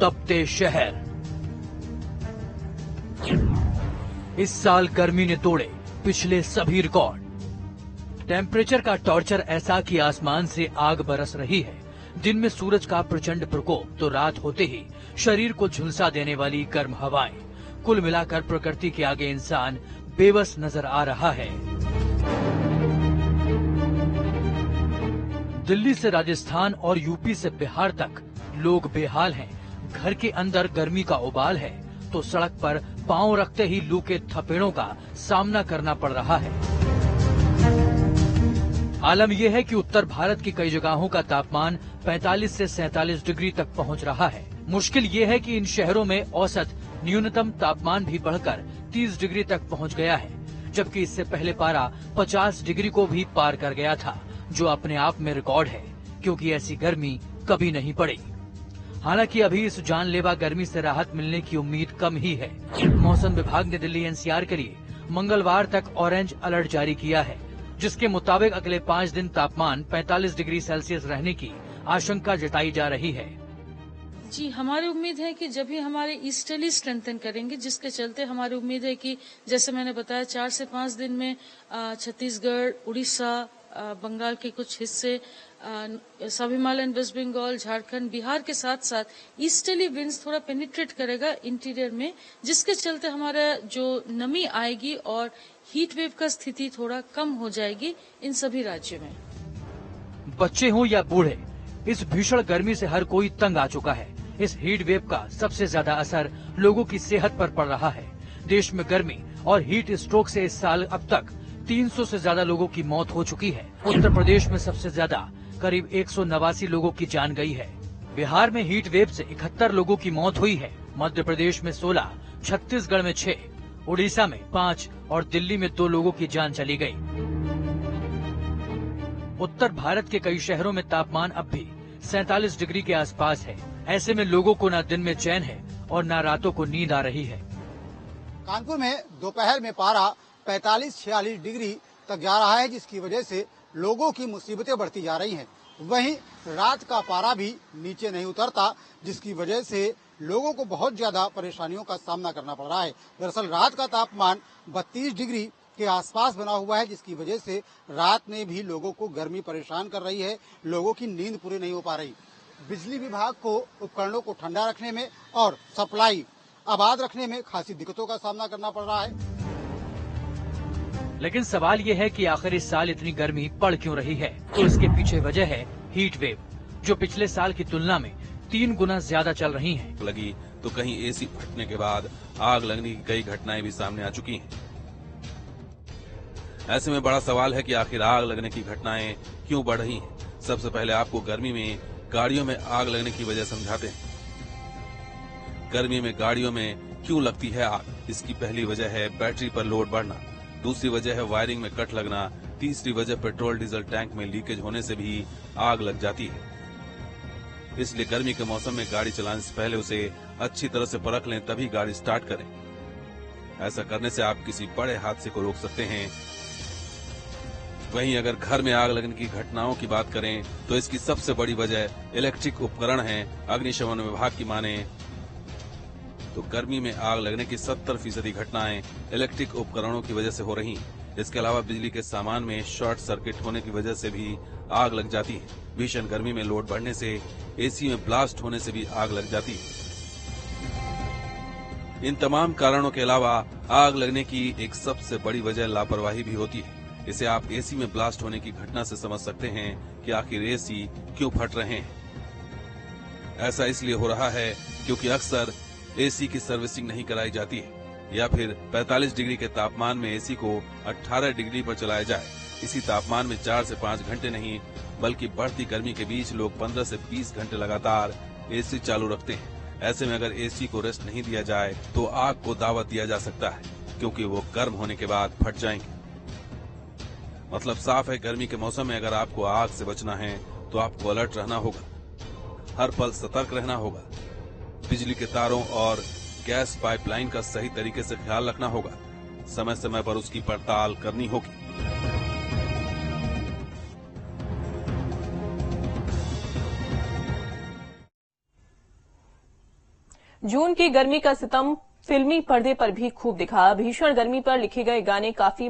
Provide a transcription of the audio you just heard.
तपते शहर। इस साल गर्मी ने तोड़े पिछले सभी रिकॉर्ड। टेम्परेचर का टॉर्चर ऐसा कि आसमान से आग बरस रही है। दिन में सूरज का प्रचंड प्रकोप तो रात होते ही शरीर को झुलसा देने वाली गर्म हवाएं। कुल मिलाकर प्रकृति के आगे इंसान बेबस नजर आ रहा है। दिल्ली से राजस्थान और यूपी से बिहार तक लोग बेहाल हैं। घर के अंदर गर्मी का उबाल है तो सड़क पर पांव रखते ही लू के थपेड़ों का सामना करना पड़ रहा है। आलम यह है कि उत्तर भारत की कई जगहों का तापमान 45 से 47 डिग्री तक पहुंच रहा है। मुश्किल ये है कि इन शहरों में औसत न्यूनतम तापमान भी बढ़कर 30 डिग्री तक पहुंच गया है, जबकि इससे पहले पारा 50 डिग्री को भी पार कर गया था, जो अपने आप में रिकॉर्ड है, क्योंकि ऐसी गर्मी कभी नहीं पड़ी। हालांकि अभी इस जानलेवा गर्मी से राहत मिलने की उम्मीद कम ही है। मौसम विभाग ने दिल्ली एनसीआर के लिए मंगलवार तक ऑरेंज अलर्ट जारी किया है, जिसके मुताबिक अगले 5 दिन तापमान 45 डिग्री सेल्सियस रहने की आशंका जताई जा रही है। जी, हमारी उम्मीद है कि जब भी हमारे ईस्टर्ली स्ट्रेंथन करेंगे, जिसके चलते हमारी उम्मीद है कि जैसे मैंने बताया 4 से 5 दिन में छत्तीसगढ़, उड़ीसा, बंगाल के कुछ हिस्से, सब हिमालयन, वेस्ट बंगाल, झारखंड, बिहार के साथ साथ ईस्टर्ली विंड्स थोड़ा पेनिट्रेट करेगा इंटीरियर में, जिसके चलते हमारा जो नमी आएगी और हीट वेव का स्थिति थोड़ा कम हो जाएगी इन सभी राज्यों में। बच्चे हों या बूढ़े, इस भीषण गर्मी से हर कोई तंग आ चुका है। इस हीट वेव का सबसे ज्यादा असर लोगों की सेहत पर पड़ रहा है। देश में गर्मी और हीट स्ट्रोक से इस साल अब तक 300 से ज्यादा लोगों की मौत हो चुकी है। उत्तर प्रदेश में सबसे ज्यादा करीब 189 लोगों की जान गई है। बिहार में हीट वेव से 71 लोगों की मौत हुई है। मध्य प्रदेश में 16, छत्तीसगढ़ में 6, उड़ीसा में 5 और दिल्ली में 2 लोगों की जान चली गई। उत्तर भारत के कई शहरों में तापमान अब भी 47 डिग्री के आसपास है। ऐसे में लोगों को न दिन में चैन है और न रातों को नींद आ रही है। कानपुर में दोपहर में पारा 45-46 डिग्री तक जा रहा है, जिसकी वजह से लोगों की मुसीबतें बढ़ती जा रही हैं। वहीं रात का पारा भी नीचे नहीं उतरता, जिसकी वजह से लोगों को बहुत ज्यादा परेशानियों का सामना करना पड़ रहा है। दरअसल रात का तापमान 32 डिग्री के आसपास बना हुआ है, जिसकी वजह से रात में भी लोगों को गर्मी परेशान कर रही है। लोगों की नींद पूरी नहीं हो पा रही। बिजली विभाग को उपकरणों को ठंडा रखने में और सप्लाई आबाद रखने में खासी दिक्कतों का सामना करना पड़ रहा है। लेकिन सवाल ये है कि आखिर इस साल इतनी गर्मी पड़ क्यों रही है? तो इसके पीछे वजह है हीट वेव, जो पिछले साल की तुलना में 3 गुना ज्यादा चल रही है। लगी तो कहीं एसी फटने के बाद आग लगने की कई घटनाएं भी सामने आ चुकी हैं। ऐसे में बड़ा सवाल है कि आखिर आग लगने की घटनाएं क्यों बढ़ रही हैं? सबसे पहले आपको गर्मी में गाड़ियों में आग लगने की वजह समझाते हैं। गर्मी में गाड़ियों में क्यों लगती है आग? इसकी पहली वजह है बैटरी पर लोड बढ़ना, दूसरी वजह है वायरिंग में कट लगना, तीसरी वजह पेट्रोल डीजल टैंक में लीकेज होने से भी आग लग जाती है। इसलिए गर्मी के मौसम में गाड़ी चलाने से पहले उसे अच्छी तरह से परख लें, तभी गाड़ी स्टार्ट करें। ऐसा करने से आप किसी बड़े हादसे को रोक सकते हैं। वहीं अगर घर में आग लगने की घटनाओं की बात करें तो इसकी सबसे बड़ी वजह इलेक्ट्रिक उपकरण है। अग्निशमन विभाग की माने तो गर्मी में आग लगने की 70% घटनाएं इलेक्ट्रिक उपकरणों की वजह से हो रही हैं। इसके अलावा बिजली के सामान में शॉर्ट सर्किट होने की वजह से भी आग लग जाती है। भीषण गर्मी में लोड बढ़ने से एसी में ब्लास्ट होने से भी आग लग जाती है। इन तमाम कारणों के अलावा आग लगने की एक सबसे बड़ी वजह लापरवाही भी होती है। इसे आप एसी में ब्लास्ट होने की घटना से समझ सकते हैं कि आखिर एसी क्यों फट रहे हैं। ऐसा इसलिए हो रहा है क्योंकि अक्सर एसी की सर्विसिंग नहीं कराई जाती है, या फिर 45 डिग्री के तापमान में एसी को 18 डिग्री पर चलाया जाए। इसी तापमान में 4 से 5 घंटे नहीं बल्कि बढ़ती गर्मी के बीच लोग 15 से 20 घंटे लगातार एसी चालू रखते हैं। ऐसे में अगर एसी को रेस्ट नहीं दिया जाए तो आग को दावत दिया जा सकता है, क्योंकि वो गर्म होने के बाद फट जाएंगे। मतलब साफ है, गर्मी के मौसम में अगर आपको आग से बचना है तो आपको अलर्ट रहना होगा, हर पल सतर्क रहना होगा। बिजली के तारों और गैस पाइपलाइन का सही तरीके से ख्याल रखना होगा, समय समय पर उसकी पड़ताल करनी होगी। जून की गर्मी का सितम फिल्मी पर्दे पर भी खूब दिखा। भीषण गर्मी पर लिखे गए गाने काफी